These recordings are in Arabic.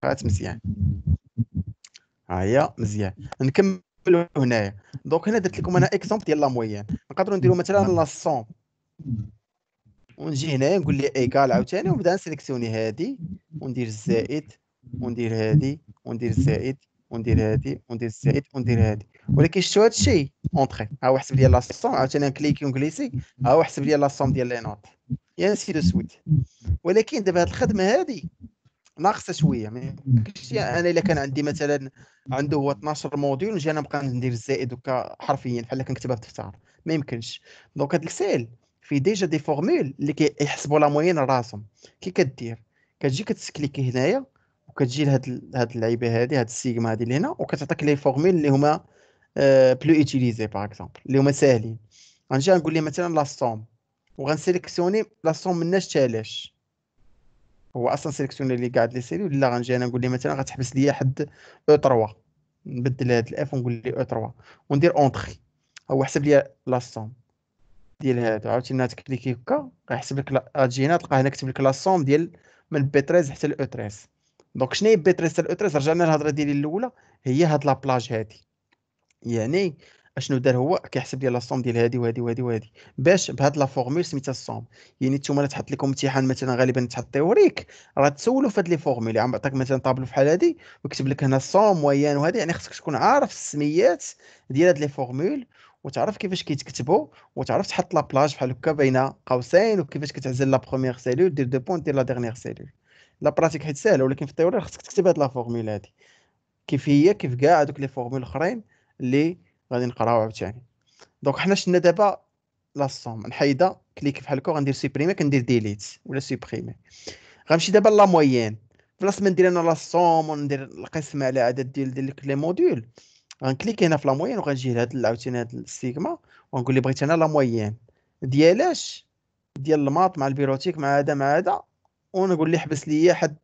بقات مزيان. ها هي مزيان. نكملوا هنايا. دونك هنا درت لكم انا اكزومبل ديال لا موين. نقدروا نديروا مثلا لا سوم، ونجي هنايا نقول لي ايكال عاوتاني، ونبدا نسيليكسيوني هادي وندير الزائد وندير هادي وندير الزائد وندير هادي وندير الزائد وندير هادي. ولكن شفتوا هاد الشيء اونطري، ها هو حسب لي لا سوم، عاوتاني نكليكي ونجليسي، ها هو حسب لي لا سوم ديال لي نوت، يا سي دو سويت. ولكن دابا هاد الخدمه هادي ناقصه شويه. ما يمكنش انا الا كان عندي مثلا عنده هو 12 موديول نجي انا نبقى ندير الزائد هكا حرفيا بحال كنكتبها في الدفتر، ما يمكنش. دونك هاد السيل فيه ديجا دي فورمول اللي كيحسبوا لا موين راسهم. كي كدير كتجي كتسكليكي هنايا، وكتجي هاد اللعيبه هادي، هاد السيغما هادي اللي هنا، وكتعطيك لي فورمول اللي هما بلو اوتيليزي باغ اكزومبل، اللي هما ساهلين. غنجي نقول لي مثلا لا سوم، وغنسيليكسيوني لا سوم مناش تالاش. هو اصلا سيليكسيوني لي كاع لي سيري، ولا غنجي انا نقول ليه مثلا غتحبس لي حد او 3، نبدل هاد الاف ونقول ليه او 3 وندير اونطري. هو حسب لي لا سوم ديال هادو. عاوتاني تكليكي هكا غيحسب لك غتجي هنا تلقى هنا كتب لك لا سوم ديال من بي 13 حتى لاو 13. دونك شنو هي بي 13 حتى لاو 13؟ رجعنا للهضره ديالي الاولى، هي هاد لا بلاج هادي. يعني اشنو دار هو كيحسب لي لا سوم ديال هادي وهادي وهادي وهادي باش بهاد لا فورمول سميتها السوم. يعني نتوما لا تحط لكم امتحان مثلا غالبا تحط تيوريك، راه تسولوا في هاد لي فورمول. عم بعطيك مثلا طابلو بحال هادي ويكتب لك هنا السوم موين وهادي، يعني خصك تكون عارف السميات ديال هاد لي فورمول، وتعرف كيفاش كيتكتبوا، وتعرف تحط لا بلاج بحال هكا بين قوسين، وكيفاش كتعزل لا بروميير سيلول دير دو بوين دير لا ديرنيير سيلول. لا براتيك حيت ساهله، ولكن في التيوري خصك تكتب هاد لا فورمول هادي كيف هي، كيف كاع هذوك لي فورمول الاخرين اللي غادي نقراو عاوتاني. دونك حنا شفنا دابا لا سوم نحيدها كليك بحال هكا، غندير سوبريمي، كندير ديليت ولا سوبريمي. غنمشي دابا لا موين. بلاص ما ندير انا لا سوم وندير القسمه على عدد ديال لي موديول، غنكليك هنا في لا موين، وغنجي لهاد عاوتاني هاد السيغما، وغنقول لي بغيت انا لا موين ديالاش ديال الماط مع البيروتيك مع هذا مع هذا، ونقول لي حبس لي حد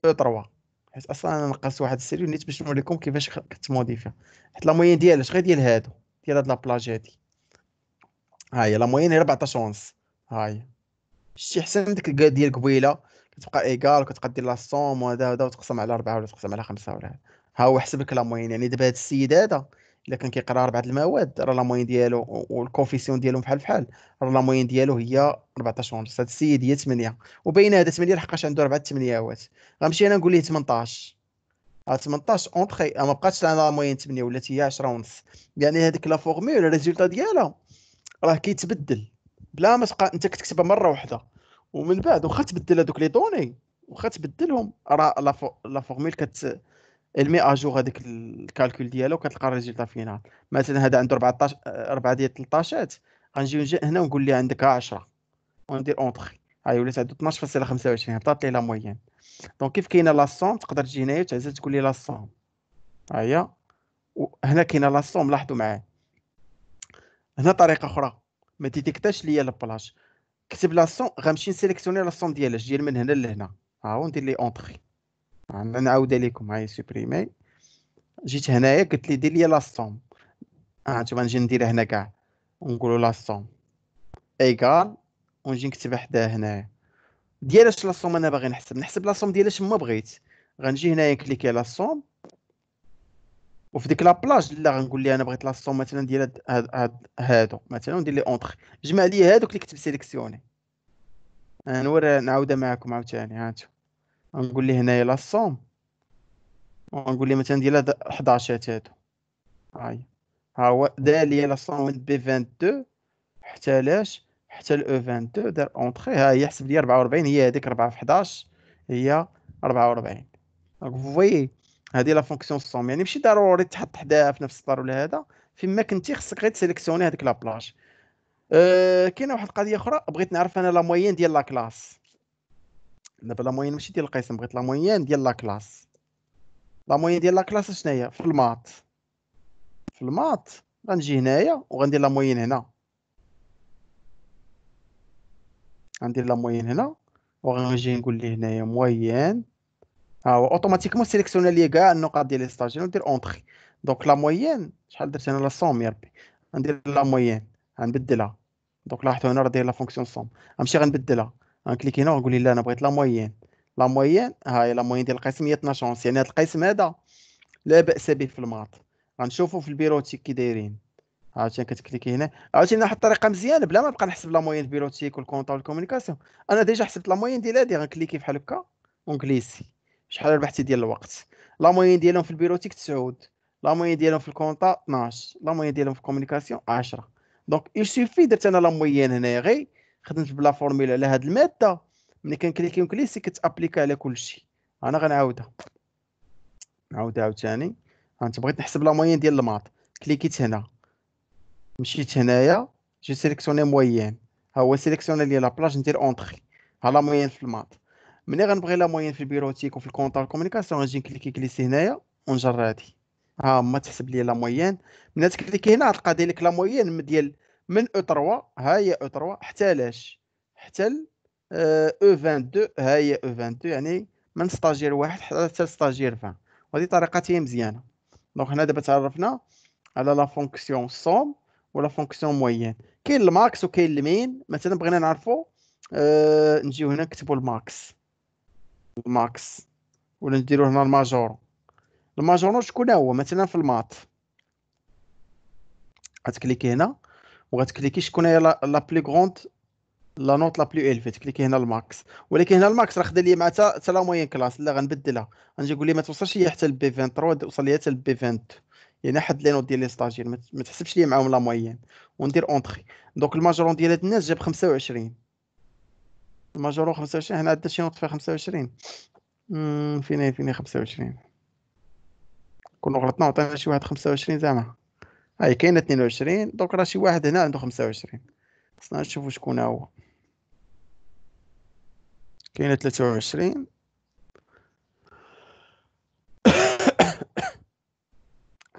او 3. حيت اصلا انا نقص واحد السيريو نيت باش نوريكم كيفاش كتموديفيا. حيت لا موين ديالاش غير ديال هادو، ديال هاد لابلاج هادي. ها هي لا موين هي 14 ونص. ها هي شتي حسن من ديك ديال قبيله، كتبقى ايكال وكتبقى دير لا سوم وهذا هذا، وتقسم على 4 ولا تقسم على 5 ولا هذا. ها هو حسب لك لا موين. يعني دابا هاد السيد هذا الا كان كيقرا 4 المواد، راه لا موين ديالو والكوفيسيون ديالهم بحال بحال، راه لا موين ديالو هي 14 ونص. هاد السيد هي 8، وبين هذا 8 لحقاش عنده 4 8 غنمشي انا نقول ليه 18. 18 اونطري، ما بقاتش انا لا موين 8 ولات هي 10 ونص. يعني هذيك لا فورمول الريزولتا ديالها راه كيتبدل بلا ما تبقى انت كتكتبها مره واحده، ومن بعد واخا تبدل هذوك لي دوني، واخا تبدلهم راه لا فورمول المي اجور هذاك الكالكول ديالو، كتلقى الريزولتا فينال. مثلا هذا عنده 14 4 ديال 13، غنجي هنا ونقول ليه عندك 10 وندير اونطري، هاي ولات عنده 12.25 هبطات ليه لا موين. دونك كيف كاينه لا سوم تقدر تجي هنايا تعزل تقول لي لا سوم. ها هي. وهنا كاينه لا سوم، لاحظوا معايا هنا طريقه اخرى ما ديتيكتاش ليا لابلاج. كتب لا سون، غنمشي نسيليكسيوني لا سون ديالاش ديال من هنا لهنا، ها هو ندير لي اونطري. نعاودها لكم، هاي سوبريمي. جيت هنايا قلت لي دير لي لا سون، نتوما نجي نديرها هنا كاع ونقولوا لا سون ايكال، ونجي نكتبها حداه هنايا. ديالاش لا سوم انا باغي نحسب لا سوم ديالاش ما بغيت. غنجي هنايا كليكي لا سوم، وفي ديك لابلاج لا غنقول ليه انا بغيت لا سوم مثلا ديال هادو مثلا، وندير لي اونطري جمع لي هادوك اللي كتب سيليكسيوني. نعاودها معكم عاوتاني. هانتو غنقول ليه هنايا لا سوم، ونقول ليه مثلا ديال هاد 11 هادو. هاي ها هو دار لي لا سوم من بي 22 حتى لاش حتى الاو 22، دار اونطري. ها هي حسب لي 44، هي هذيك 4 في 11 هي 44. دونك فوي هذه لا فونكسيون سوم، يعني ماشي ضروري تحط حداها في نفس الدار ولا هذا، فيما كنتي خصك غير تسيليكسيوني هذيك لابلاج. كاينه واحد القضيه اخرى بغيت نعرف انا لا موين ديال لا كلاس. دابا لا موين ماشي ديال القسم، بغيت لا موين ديال لا كلاس. لا موين ديال لا كلاس شنو هي في المات؟ في المات غنجي هنايا وغندير لا موين هنا، غندير لا موين هنا، وغنجي نقول ليه هنايا موين. ها هو اوتوماتيكمون سيليكسيونا ليا كاع النقاط ديال لي ستاجير، وندير اونطري. دونك لا موين شحال درت انا؟ لا سوم يا ربي. غندير لا موين، غنبدلها. دونك لاحظوا هنا راه داير لا فونكسيون سوم. غنمشي غنبدلها، غنكليك هنا وغنقول ليه لا انا بغيت لا موين. لا موين، هاي لا موين ديال القسم هي 12 يعني هذا القسم هذا لا بأس به في الماط. غنشوفوا في البيروتيك كي دايرين. عاوتاني كتكليكي هنا، عاوتاني واحد الطريقه مزيانه بلا ما نبقى نحسب لا موين بيروتيك والكونطا والكومونيكاسيون. انا ديجا حسبت لا موين ديال هادي، غنكليكي بحال هكا ونكليسي. شحال ربحتي ديال الوقت؟ لا موين ديالهم في البيروتيك 9، لا موين ديالهم في الكونطا 12، لا موين ديالهم في الكومونيكاسيون 10. دونك يسوفي درت انا لا موين هنايا، غير خدمت بلا فورمول على هاد الماده. ملي كنكليكي ونكليسي كتابليكا على كلشي. انا غنعاودها، نعاودها عاوتاني. انت بغيت نحسب لا موين ديال الماط، كليكيت هنا، مشيت هنايا، جي سيليكسيوني موين. ها هو سيليكسيوني لي لابلاج، ندير اونطخي. ها لا موين في الماط. ملي غنبغي لا موين في البيروتيك وفي الكونطا كومونيكاسيون غنجي نكليكي كليسي هنايا ونجر هادي. ها ما تحسب لي لا موين. ملي تكليكي هنا غتلقى داير لك لا موين ديال من او 3، ها هي او 3 حتى لاش، حتى ل او 22، ها هي او 22 يعني من ستاجير واحد حتى ستاجير 20. وهذه طريقه هي مزيانه. دونك هنا دابا تعرفنا على لا فونكسيون سوم ولا فونكسيون موين. كاين الماكس وكاين المين. مثلا بغينا نعرفوا نجيو هنا نكتبوا الماكس، الماكس، ولا نديرو هنا الماجور. الماجور شكون هو؟ مثلا في الماط غتكليكي هنا وغتكليكي شكون هي لا بلي غروند، لا نوت لا بلو الفي، تكليكي هنا الماكس. ولكن هنا الماكس راه خدا لي مع حتى لا موين كلاس. لا غنبدلها، غنجي نقول لي ما توصلش ليا حتى البي 23، توصل ليا حتى البي 22. يعني حد لي نوت ديال لي ستاجير ما تحسبش ليا معاهم لا موين. وندير اونطري. دونك الماجورون ديال هاد الناس جاب 25. الماجورون 25. هنا عندنا شي نوت فيها 25. فين 25؟ كون غلطنا وعطينا شي واحد 25 زعما. هاي كاينه 22. دونك راه شي واحد هنا عنده 25. خصنا نشوفوا شكون هو. كاينه 23.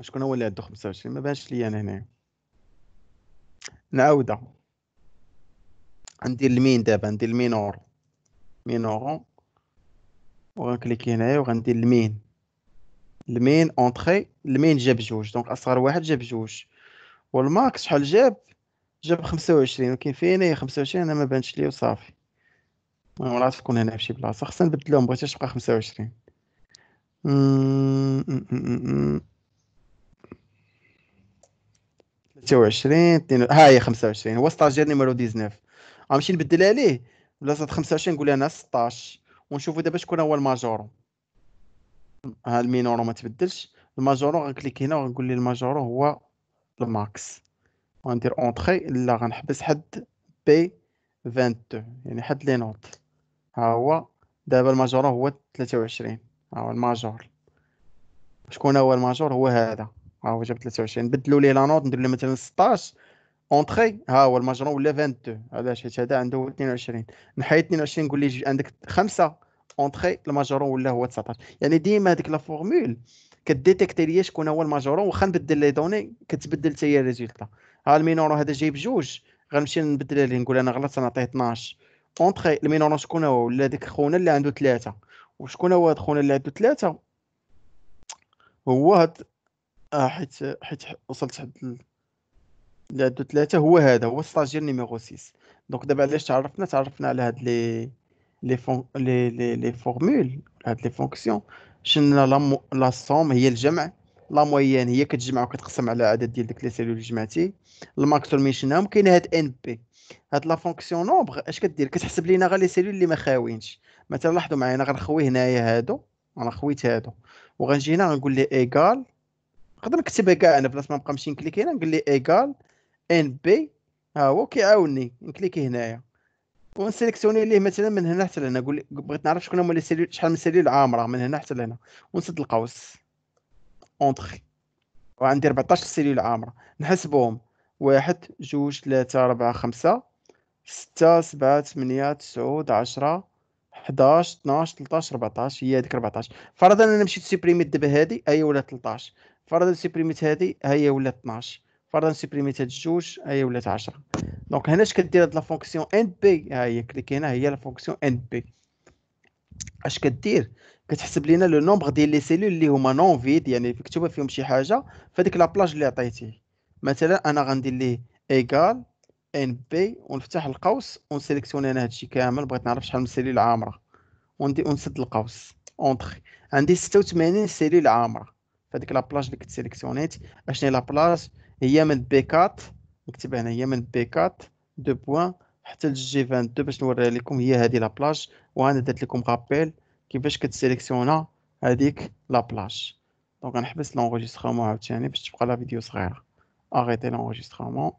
شكون هو اللي عنده 25؟ ما بانش ليا انا هنا. نعاودها، غندير المين دابا، ندير المينور، مينورون، وغنكليكي هنايا وغندير المين. المين اونطري، المين جاب جوج، دونك اصغر واحد جاب جوج. والماكس شحال جاب؟ جاب 25. ولكن فين هي 25؟ انا ما بانش ليا وصافي. المهم راه تكون هنا فشي بلاصه. خصنا نبدلوهم، بغيتهاش تبقى 25. 23 ها هي 25. هو ستاجير نيميرو 19. غنمشي نبدلها ليه بلاصه 25، نقول انا 16. ونشوفوا دابا شكون هو الماجورو. ها المينورو ما تبدلش. الماجورو غنكليك هنا وغنقول لي الماجورو هو الماكس. وغندير اونطري. لا غنحبس حد بي 22 يعني حد لي نوت. ها هو دابا الماجور هو 23. ها هو الماجور. شكون هو الماجور؟ هو هذا. ها هو جاب 23. نبدلوا ليه لا نوت، ندير له مثلا 16 اونطري. ها هو الماجور ولا 22. علاش؟ حيت هذا عنده 22. نحيد 22 نقول ليه عندك 5 اونطري. الماجور ولا هو 19. يعني ديما هذيك لا فورمول كديتيكتي ليا شكون هو الماجور. واخا نبدل لي دوني كتبدل حتى هي الريزولتا. ها المينورو هذا جايب جوج، غنمشي نبدل ليه نقول انا غلطت نعطيه 12 اونطري. المينورو شكون هو؟ ولا ديك خونا اللي عنده 3. وشكون هو هاد خونا اللي عنده 3؟ هو هاد حيت وصلت حد اللي عنده 3 هو هذا، هو ستاجير نيميرو 6. دونك دابا علاش تعرفنا على هاد لي فورمول، هاد لي فونكسيون. شنو لا سوم هي الجمع، لا موين هي كتجمع وكتقسم على عدد ديال ديك لي سيلول اللي جمعتي. الماكس والمين شناهم؟ كاين هاد ان بي. هاد لا فونكسيون نومبر اش كدير؟ كتحسب لينا غير لي سيلول اللي ما خاوينش. مثلا لاحظوا معايا، انا غنخوي هنايا هادو، انا خويت هادو، وغنجي هنا غنقول ليه ايكال. نقدر نكتبها كاع انا بلاص ما نبقى نمشي نكليك هنا، نقول ليه ايكال ان بي. ها هو كيعاوني نكليكي هنايا ونسيليكسيوني ليه مثلا من هنا حتى لهنا. نقول بغيت نعرف شكون هما لي سيلول، شحال من سيلول عامره من هنا حتى لهنا. ونسد القوس اونطخي، وعندي 14 سيلول عامره. نحسبهم: 1 2 3 4 5 6 7 8 9 10 11 12 13 14. هي هذيك 14. فرضا انا مشيت سيبريميت دابا هادي هي ولات 13. فرضا سيبريميت هادي هي ولات 12. فرضا سيبريميت هاد الجوج هي ولات 10. دونك هنا اش كدير هاد لا فونكسيون ان بي؟ ها هي كليك هنا، هي لا فونكسيون ان بي. اش كدير؟ كتحسب لينا لو نومبر ديال لي سيلول اللي هما نون فيد، يعني مكتوبه فيهم شي حاجه فهاديك لابلاج اللي عطيتيه. مثلا انا غندير ليه ايكال ان بي ونفتح القوس ونسيليكسيوني انا هادشي كامل. بغيت نعرف شحال من سيلول عامره، ونسد القوس اونطري. عندي 86 سيلول عامره في هذيك لابلاج اللي كنت سيليكسيونيت. اشني لابلاج؟ هي من بي 4، نكتبها هنا، هي من بي 4 دو بوان حتى لجي 22 باش نوريها لكم. هي هذه لابلاج، وانا درت لكم رابيل كيفاش كتسيليكسيونا هذيك لابلاج. دونك غنحبس لونغيستخومون عاوتاني باش تبقى لا فيديو صغيره. اغيتي لونغيستخومون.